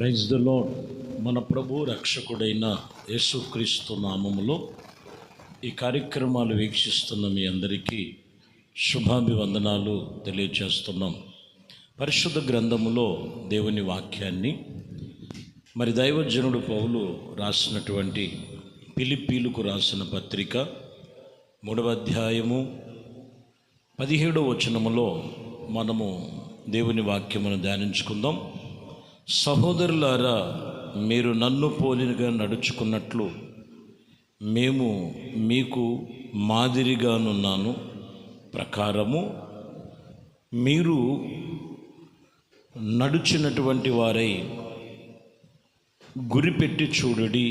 Praise the lord. మన ప్రభు రక్షకుడైన యేసుక్రీస్తు నామములో ఈ కార్యక్రమాలు వీక్షిస్తున్న మీ అందరికీ శుభాభివందనాలు తెలియజేస్తున్నాం. పరిశుద్ధ గ్రంథములో దేవుని వాక్యాన్ని దైవజనుడు పౌలు రాసినటువంటి ఫిలిప్పీలకు రాసిన పత్రిక 3వ అధ్యాయము 17వ వచనములో మనము దేవుని వాక్యమును ధ్యానించుకుందాం. సహోదరులారా, మీరు నన్ను పోలినగా నడుచుకున్నట్లు మేము మీకు మాదిరిగానున్నాను ప్రకారము మీరు నడుచినటువంటి వారై గురిపెట్టి చూడుడి.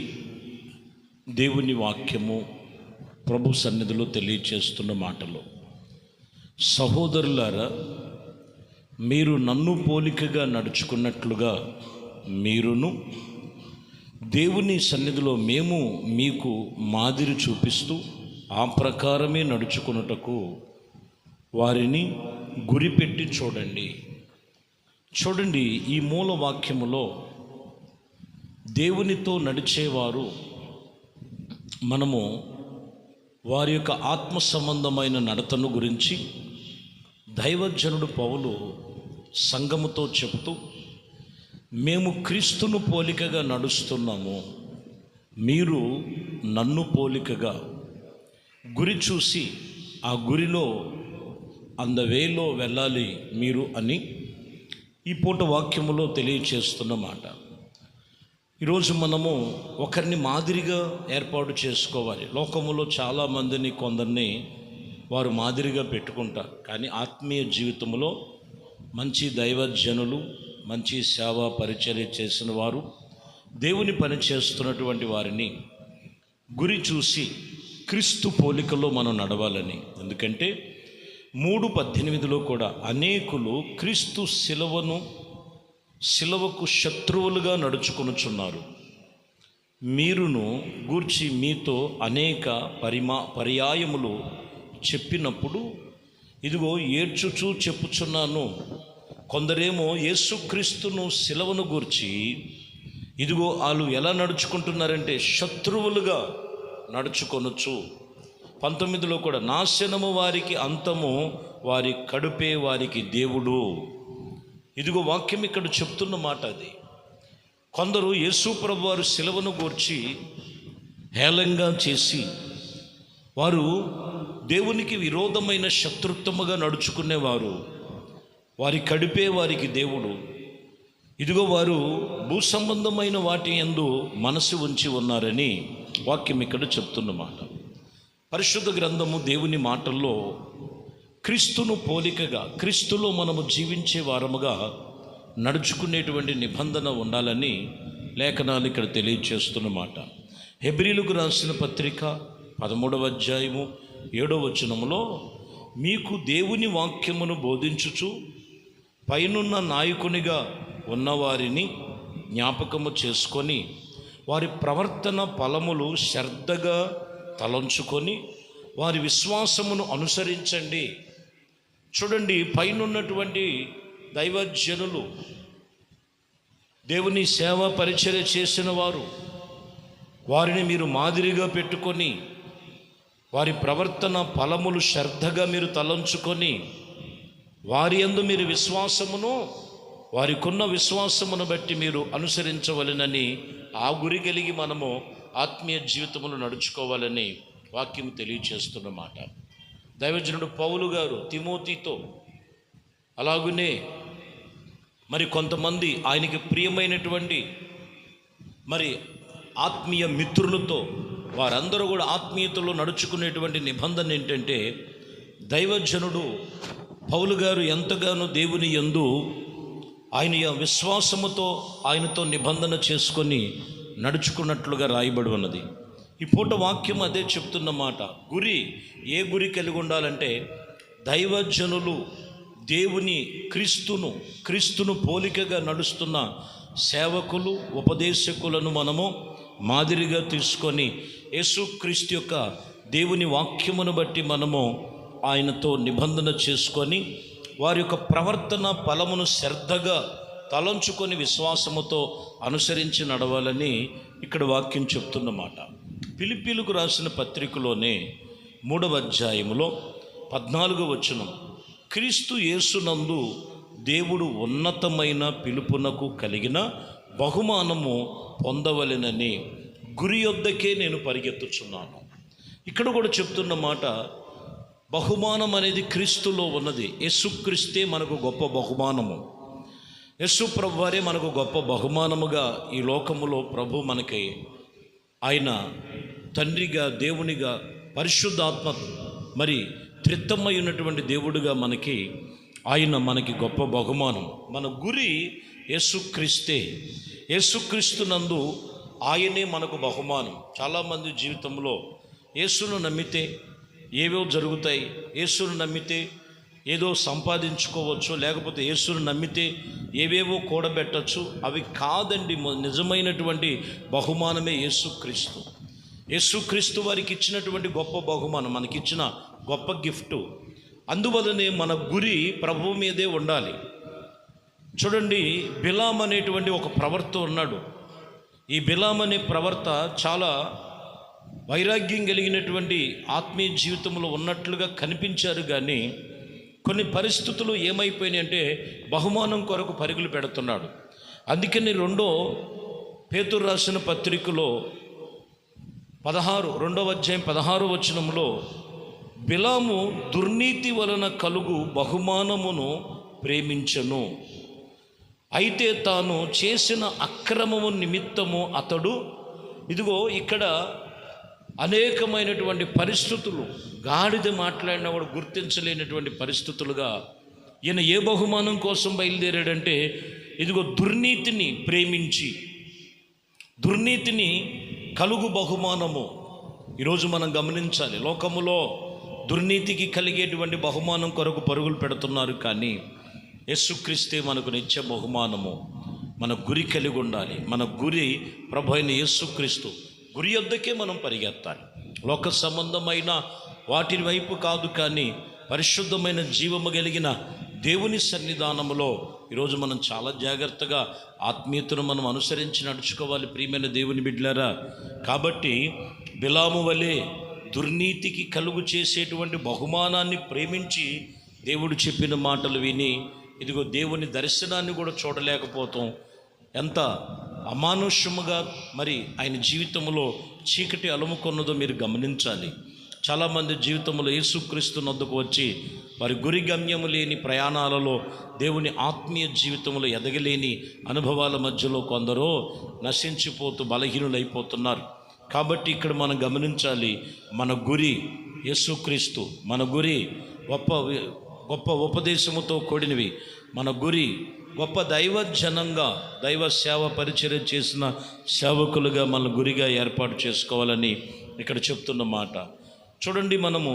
దేవుని వాక్యము ప్రభు సన్నిధిలో తెలియచేస్తున్న మాటలు. సహోదరులారా, మీరు నన్ను పోలికగా నడుచుకున్నట్లుగా మీరును దేవుని సన్నిధిలో మేము మీకు మాదిరి చూపిస్తూ ఆ ప్రకారమే నడుచుకున్నటకు వారిని గురిపెట్టి చూడండి. చూడండి, ఈ మూల వాక్యములో దేవునితో నడిచేవారు మనము వారి యొక్క ఆత్మ సంబంధమైన నడతను గురించి దైవజనుడు పౌలు సంఘముతో చెబుతూ, మేము క్రీస్తును పోలికగా నడుస్తున్నాము, మీరు నన్ను పోలికగా గురి చూసి ఆ గురిలో వేలో వెళ్ళాలి మీరు అని ఈ పూట వాక్యములో తెలియచేస్తున్న మాట. ఈరోజు మనము ఒకరిని మాదిరిగా ఏర్పాటు చేసుకోవాలి. లోకములో చాలామందిని కొందరిని వారు మాదిరిగా పెట్టుకుంటారు, కానీ ఆత్మీయ జీవితంలో మంచి దైవజనులు, మంచి సేవా పరిచర్య చేసిన వారు, దేవుని పని చేస్తున్నటువంటి వారిని గురి చూసి క్రీస్తు పోలికలో మనం నడవాలని. ఎందుకంటే 3:18లో కూడా అనేకులు క్రీస్తు శిలువకు శత్రువులుగా నడుచుకొనుచున్నారు, మీరును గూర్చి మీతో అనేక పర్యాయములు చెప్పినప్పుడు ఇదిగో ఏడ్చుచూ చెప్పుచున్నాను. కొందరేమో యేసుక్రీస్తును శిలువను గూర్చి ఇదిగో వాళ్ళు ఎలా నడుచుకుంటున్నారంటే శత్రువులుగా నడుచుకొనొచ్చు. 19లో కూడా నాశనము వారికి అంతము, వారి కడుపే వారికి దేవుడు. ఇదిగో వాక్యం ఇక్కడ చెప్తున్న మాట అది. కొందరు యేసు ప్రభు వారు శిలువను గూర్చి హేళంగా చేసి వారు దేవునికి విరోధమైన శత్రుత్వముగా నడుచుకునేవారు, వారి కడిపే వారికి దేవుడు. ఇదిగో వారు భూ సంబంధమైన వాటి యందు మనసు ఉంచి ఉన్నారని వాక్యం ఇక్కడ చెప్తున్నమాట. పరిశుద్ధ గ్రంథము దేవుని మాటల్లో క్రీస్తును పోలికగా, క్రీస్తులో మనము జీవించే వారముగా నడుచుకునేటువంటి నిబంధన ఉండాలని లేఖనాలు ఇక్కడ తెలియచేస్తున్నమాట. హెబ్రీలకు రాసిన పత్రిక 13వ అధ్యాయము 7వ వచనములో, మీకు దేవుని వాక్యమును బోధించుచు పైనున్న నాయకునిగా ఉన్నవారిని జ్ఞాపకము చేసుకొని వారి ప్రవర్తన ఫలములు శ్రద్ధగా తలంచుకొని వారి విశ్వాసమును అనుసరించండి. చూడండి, పైనున్నటువంటి దైవజనులు, దేవుని సేవ పరిచర్య చేసిన వారు, వారిని మీరు మాదిరిగా పెట్టుకొని వారి ప్రవర్తన ఫలములు శ్రద్ధగా మీరు తలంచుకొని వారి యందు మీరు విశ్వాసమును, వారికున్న విశ్వాసమును బట్టి మీరు అనుసరించవలెనని, ఆ గురి కలిగి మనము ఆత్మీయ జీవితమును నడుచుకోవాలని వాక్యం తెలియచేస్తున్నమాట. దైవజనుడు పౌలు గారు తిమోతితో, అలాగునే కొంతమంది ఆయనకి ప్రియమైనటువంటి ఆత్మీయ మిత్రులతో, వారందరూ కూడా ఆత్మీయతలో నడుచుకునేటువంటి నిబంధన ఏంటంటే, దైవజనుడు పౌలు గారు ఎంతగానో దేవుని యందు ఆయన విశ్వాసముతో ఆయనతో నిబంధన చేసుకొని నడుచుకున్నట్లుగా రాయబడి ఉన్నది. ఈ పూట వాక్యం అదే చెప్తున్నమాట. ఏ గురి కలిగి ఉండాలంటే, దైవజనులు దేవుని క్రీస్తును పోలికగా నడుస్తున్న సేవకులు, ఉపదేశకులను మనము మాదిరిగా తీసుకొని యేసుక్రీస్తు యొక్క దేవుని వాక్యమును బట్టి మనము ఆయనతో నిబంధన చేసుకొని వారి యొక్క ప్రవర్తన ఫలమును శ్రద్ధగా తలంచుకొని విశ్వాసముతో అనుసరించి నడవాలని ఇక్కడ వాక్యం చెప్తున్నమాట. ఫిలిప్పీలకు రాసిన పత్రికలోనే 3వ అధ్యాయములో 14వ వచనం, క్రీస్తు యేసునందు దేవుడు ఉన్నతమైన పిలుపునకు కలిగిన బహుమానము పొందవలెనని గురి యొద్దకే నేను పరిగెత్తుచున్నాను. ఇక్కడ కూడా చెప్తున్న మాట, బహుమానం అనేది క్రీస్తులో ఉన్నది. యేసుక్రీస్తే మనకు గొప్ప బహుమానము. యేసు ప్రభువారే మనకు గొప్ప బహుమానముగా ఈ లోకములో ప్రభు మనకి ఆయన తండ్రిగా, దేవునిగా, పరిశుద్ధాత్మ మరి త్రిత్తమై ఉన్నటువంటి దేవుడిగా ఆయన మనకి గొప్ప బహుమానం. మన గురి యేసుక్రీస్తే. యేసుక్రీస్తునందు ఆయనే మనకు బహుమానం. చాలామంది జీవితంలో యేసును నమ్మితే ఏవో జరుగుతాయి, యేసును నమ్మితే ఏదో సంపాదించుకోవచ్చు, లేకపోతే యేసును నమ్మితే ఏవేవో కూడబెట్టచ్చు. అవి కాదండి. నిజమైనటువంటి బహుమానమే యేసుక్రీస్తు. యేసుక్రీస్తు వారికి ఇచ్చినటువంటి గొప్ప బహుమానం, మనకిచ్చిన గొప్ప గిఫ్ట్. అందువలనే మన గురి ప్రభువు మీదే ఉండాలి. చూడండి, బిలాం అనేటువంటి ఒక ప్రవర్త ఉన్నాడు. ఈ బిలాం అనే ప్రవర్త చాలా వైరాగ్యం కలిగినటువంటి ఆత్మీయ జీవితంలో ఉన్నట్లుగా కనిపించారు, కానీ కొన్ని పరిస్థితులు ఏమైపోయినాయి అంటే బహుమానం కొరకు పరుగులు పెడుతున్నాడు. అందుకని 2వ పేతురు రాసిన పత్రికలో 2వ అధ్యాయం 16వ వచనంలో, బిలాము దుర్నీతి వలన కలుగు బహుమానమును ప్రేమించెను, అయితే తాను చేసిన అక్రమము నిమిత్తము అతడు, ఇదిగో ఇక్కడ అనేకమైనటువంటి పరిస్థితులు, గాడిద మాట్లాడినా కూడా గుర్తించలేనటువంటి పరిస్థితులుగా ఈయన ఏ బహుమానం కోసం బయలుదేరాడంటే, ఇదిగో దుర్నీతిని ప్రేమించి, దుర్నీతిని కలుగు బహుమానము. ఈరోజు మనం గమనించాలి, లోకములో దుర్నీతికి కలిగేటువంటి బహుమానం కొరకు పరుగులు పెడుతున్నారు, కానీ యేసుక్రీస్తే మనకు నిత్య బహుమానము. మన గురి కలిగి ఉండాలి. మన గురి ప్రభు అయిన యేసుక్రీస్తు. గురి యొద్దకే మనం పరిగెత్తాలి. లోక సంబంధమైన వాటి వైపు కాదు, కానీ పరిశుద్ధమైన జీవము కలిగిన దేవుని సన్నిధానములో ఈరోజు మనం చాలా జాగ్రత్తగా ఆత్మీయతను మనం అనుసరించి నడుచుకోవాలి. ప్రియమైన దేవుని బిడ్డలారా, కాబట్టి బిలాము వలె దుర్నీతికి కలుగు చేసేటువంటి బహుమానాన్ని ప్రేమించి దేవుడు చెప్పిన మాటలు విని, ఇదిగో దేవుని దర్శనాన్ని కూడా చూడలేకపోతాం. ఎంత అమానుష్యముగా మరి ఆయన జీవితంలో చీకటి అలుముకున్నదో మీరు గమనించాలి. చాలామంది జీవితంలో యేసుక్రీస్తు నొద్దకు వచ్చి వారి గురి గమ్యము లేని ప్రయాణాలలో, దేవుని ఆత్మీయ జీవితంలో ఎదగలేని అనుభవాల మధ్యలో కొందరు నశించిపోతూ బలహీనులైపోతున్నారు. కాబట్టి ఇక్కడ మనం గమనించాలి, మన గురి యేసుక్రీస్తు. మన గురి గొప్ప ఉపదేశముతో కూడినవి. మన గురి గొప్ప దైవజనంగా, దైవ సేవ పరిచర్య చేసిన సేవకులుగా మన గురిగా ఏర్పాటు చేసుకోవాలని ఇక్కడ చెప్తున్న మాట. చూడండి, మనము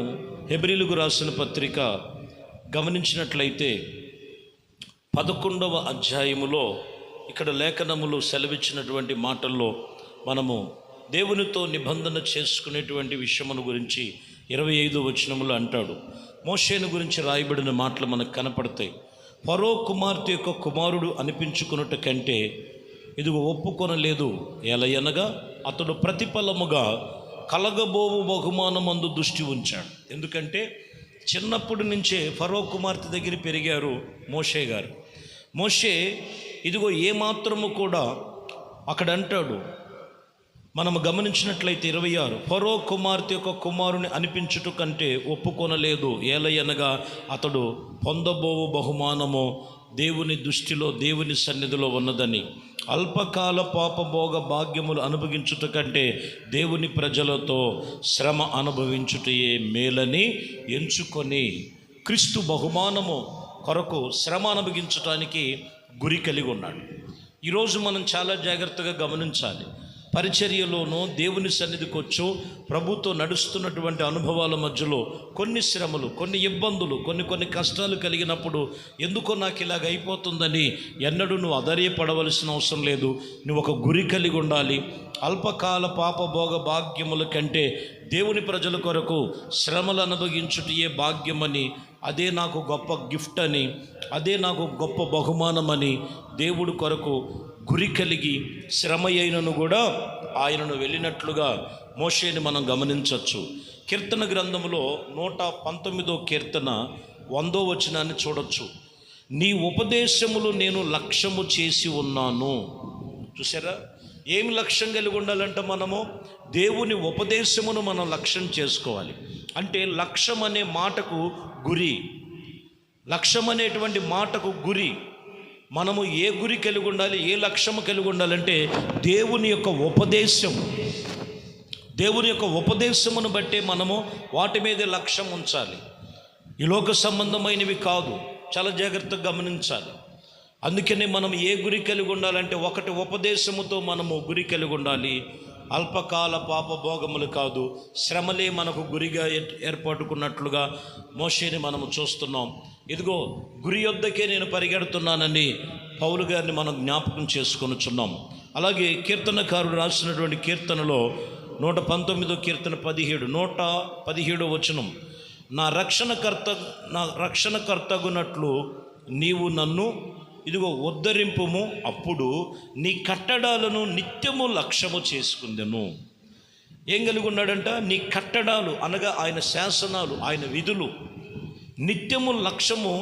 హెబ్రీలకు రాసిన పత్రిక గమనించినట్లయితే 11వ అధ్యాయములో ఇక్కడ లేఖనములు సెలవిచ్చినటువంటి మాటల్లో మనము దేవునితో నిబంధన చేసుకునేటువంటి విషయమును గురించి 25వ వచనములో అంటాడు. మోషేను గురించి రాయబడిన మాటలు మనకు కనపడతాయి. ఫరో కుమార్తె యొక్క కుమారుడు అనిపించుకున్నట కంటే ఇదిగో ఒప్పుకొనలేదు, ఎలయనగా అతడు ప్రతిఫలముగా కలగబోవు బహుమానమందు దృష్టి ఉంచాడు. ఎందుకంటే చిన్నప్పటి నుంచే ఫరో కుమార్తె దగ్గర పెరిగారు మోషే గారు. మోషే ఇదిగో ఏమాత్రము కూడా అక్కడ అంటాడు, మనము గమనించినట్లయితే 26, ఫరో కుమార్తె యొక్క కుమారుని అనిపించుట కంటే ఒప్పుకొనలేదు, ఏలయనగా అతడు పొందబోవు బహుమానము దేవుని దృష్టిలో, దేవుని సన్నిధిలో ఉన్నదని. అల్పకాల పాపభోగ భాగ్యములు అనుభవించుట కంటే దేవుని ప్రజలతో శ్రమ అనుభవించుటయే మేలని ఎంచుకొని క్రీస్తు బహుమానము కొరకు శ్రమ అనుభవించటానికి గురి కలిగి ఉన్నాడు. ఈరోజు మనం చాలా జాగ్రత్తగా గమనించాలి. పరిచర్యలోనూ దేవుని సన్నిధికి వచ్చు ప్రభుతో నడుస్తున్నటువంటి అనుభవాల మధ్యలో కొన్ని శ్రమలు, కొన్ని ఇబ్బందులు, కొన్ని కష్టాలు కలిగినప్పుడు ఎందుకో నాకు ఇలాగ అయిపోతుందని ఎన్నడూ నువ్వు అధైర్యపడవలసిన అవసరం లేదు. నువ్వు ఒక గురి కలిగి ఉండాలి. అల్పకాల పాపభోగ భాగ్యముల కంటే దేవుని ప్రజల కొరకు శ్రమలు అనుభవించుటయే భాగ్యమని అదే నాకు గొప్ప గిఫ్ట్ అని, అదే నాకు గొప్ప బహుమానం అని దేవుడు కొరకు గురి కలిగి శ్రమ అయినను కూడా ఆయనను వెళ్ళినట్లుగా మోషేని మనం గమనించవచ్చు. కీర్తన గ్రంథంలో 119వ కీర్తన 100వ వచనాన్ని చూడొచ్చు. నీ ఉపదేశములు నేను లక్ష్యము చేసి ఉన్నాను. చూసారా, ఏమి లక్ష్యం కలిగి ఉండాలంటే మనము దేవుని ఉపదేశమును మనం లక్ష్యం చేసుకోవాలి. అంటే లక్ష్యం అనే మాటకు గురి, లక్ష్యం అనేటువంటి మాటకు గురి. మనము ఏ గురి కలిగి ఉండాలి, ఏ లక్ష్యము కలిగి ఉండాలంటే దేవుని యొక్క ఉపదేశం, దేవుని యొక్క ఉపదేశమును బట్టి మనము వాటి మీదే లక్ష్యం ఉంచాలి. ఈ లోక సంబంధమైనవి కాదు, చాలా జాగ్రత్తగా గమనించాలి. అందుకనే మనం ఏ గురి కలిగి ఉండాలంటే ఒకటి ఉపదేశముతో మనము గురి కలిగి ఉండాలి. అల్పకాల పాపభోగములు కాదు, శ్రమలే మనకు గురిగా ఏర్పడుకున్నట్లుగా మోషేని మనము చూస్తున్నాం. ఇదిగో గురి యొద్దకే నేను పరిగెడుతున్నానని పౌలు గారిని మనం జ్ఞాపకం చేసుకొనుచున్నాం. అలాగే కీర్తనకారుడు రాసినటువంటి కీర్తనలో 119వ కీర్తన 117వ వచనం, నా రక్షణకర్తగునట్లు నీవు నన్ను ఇదిగో ఉద్ధరింపుము, అప్పుడు నీ కట్టడాలను నిత్యము లక్ష్యము చేసుకుందెను. ఏం కలిగి ఉన్నాడంట? నీ కట్టడాలు అనగా ఆయన శాసనాలు, ఆయన విధులు నిత్యము లక్ష్యము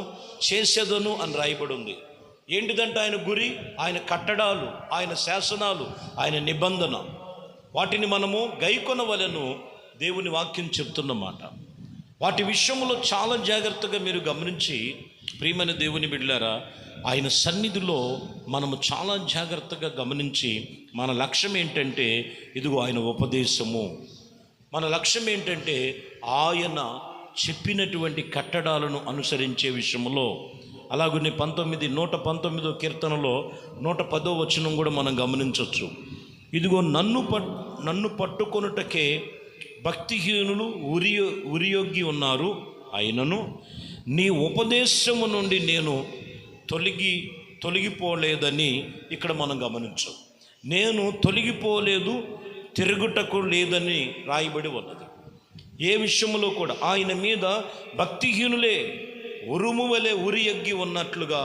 చేసేదను అని రాయబడి ఉంది. ఏంటిదంటే ఆయన గురి, ఆయన కట్టడాలు, ఆయన శాసనాలు, ఆయన నిబంధన, వాటిని మనము గైకొనవలెను దేవుని వాక్యం చెప్తున్నమాట. వాటి విషయంలో చాలా జాగ్రత్తగా మీరు గమనించి ప్రియమైన దేవుని బిడ్డలారా, ఆయన సన్నిధిలో మనము చాలా జాగ్రత్తగా గమనించి మన లక్ష్యం ఏంటంటే ఇదిగో ఆయన ఉపదేశము. మన లక్ష్యం ఏంటంటే ఆయన చెప్పినటువంటి కట్టడాలను అనుసరించే విషయంలో. అలాగనే 119వ కీర్తనలో 110వ వచనం కూడా మనం గమనించవచ్చు. ఇదిగో నన్ను పట్టుకొనుటకే భక్తిహీనులు ఉరియొగ్గి ఉన్నారు, అయినను నీ ఉపదేశము నుండి నేను తొలగిపోలేదని ఇక్కడ మనం గమనించాం. నేను తొలగిపోలేదు, తిరుగుటకు లేదని రాయబడి ఉన్నది. ఏ విషయంలో కూడా ఆయన మీద భక్తిహీనులే ఉరుము వలె ఉరియొగ్గి ఉన్నట్లుగా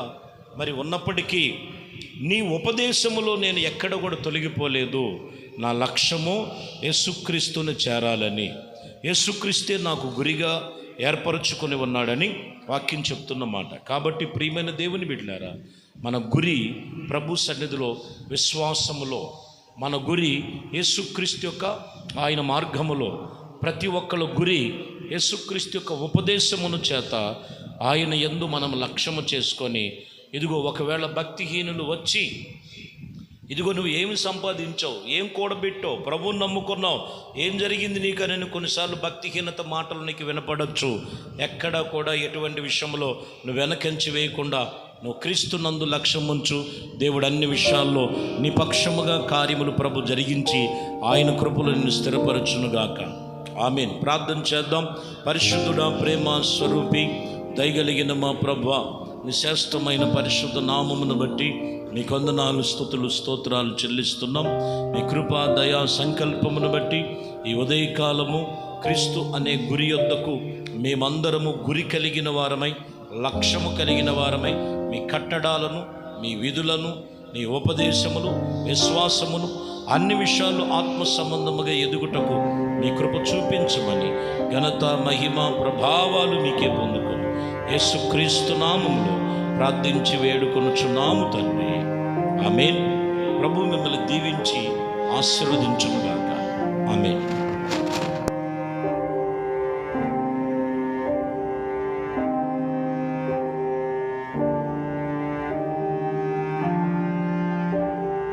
మరి ఉన్నప్పటికీ నీ ఉపదేశములో నేను ఎక్కడ కూడా తొలగిపోలేదు. నా లక్ష్యము యేసుక్రీస్తుని చేరాలని, యేసుక్రీస్తే నాకు గురిగా ఏర్పరచుకొని ఉన్నాడని వాక్యం చెప్తున్నమాట. కాబట్టి ప్రియమైన దేవుని బిడ్డలారా, మన గురి ప్రభు సన్నిధిలో విశ్వాసములో, మన గురి యేసుక్రీస్తు యొక్క ఆయన మార్గములో. ప్రతి ఒక్కళ్ళ గురి యేసుక్రీస్తు యొక్క ఉపదేశమును చేత ఆయన యందు మనం లక్ష్యము చేసుకొని ఇదిగో ఒకవేళ భక్తిహీనులు వచ్చి ఇదిగో నువ్వు ఏమి సంపాదించావు, ఏం కూడబెట్టావు, ప్రభువుని నమ్ముకున్నావు, ఏం జరిగింది నీకని కొన్నిసార్లు భక్తిహీనత మాటలు నీకు వినపడచ్చు. ఎక్కడా కూడా ఎటువంటి విషయంలో నువ్వు వెనకంచి వేయకుండా నువ్వు క్రీస్తునందు లక్ష్యం ఉంచు. దేవుడు అన్ని విషయాల్లో నీ పక్షముగా కార్యములు ప్రభు జరిగించి ఆయన కృపలు నిన్ను స్థిరపరచునుగాక. ఆమేన్. ప్రార్థన చేద్దాం. పరిశుద్ధుడా, ప్రేమ స్వరూపి, దయగలిగిన మా ప్రభువా, నీ శ్రేష్టమైన పరిశుద్ధ నామమును బట్టి నీ వందనాలు, స్తుతులు, స్తోత్రాలు చెల్లిస్తున్నాం. నీ కృపా దయా సంకల్పమును బట్టి ఈ ఉదయకాలము క్రీస్తు అనే గురి యొద్దకు మేమందరము గురి కలిగిన వారమై, లక్ష్యము కలిగిన వారమై, మీ కట్టడాలను, మీ విధులను, నీ ఉపదేశములు, విశ్వాసమును, అన్ని విషయాలు ఆత్మ సంబంధముగా ఎదుగుటకు మీ కృప చూపించమని ఘనత, మహిమ, ప్రభావాలు మీకే పొందుకొని యేసుక్రీస్తు నామములో ప్రార్థించి వేడుకొనుచున్నాము తండ్రి. ఆమేన్. ప్రభు మిమ్మల్ని దీవించి ఆశీర్వదించునుగాక.